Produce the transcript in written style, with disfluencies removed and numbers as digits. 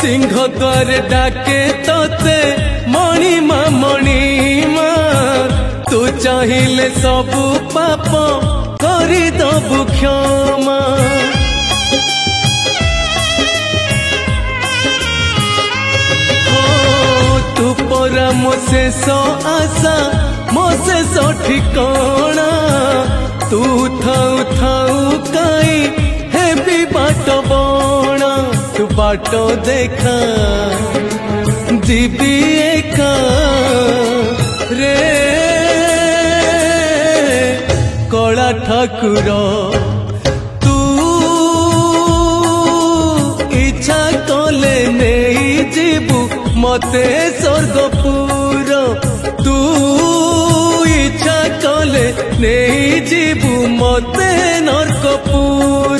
सिंह द्वार डाके तोते मणिमा मणिमा तू चाहिए सबू पाप करी दबु क्षमा तू परा मो शेष आशा मो शेष ठिकाना तू थाऊ थाऊ काई हेबी बाट बणा तू बाट देखा जीवी एका रे कला ठाकुर तू इच्छा कले नहीं जीवु मते स्वर्गपुर तू इच्छा कले नहीं जीवु मते नरकपुर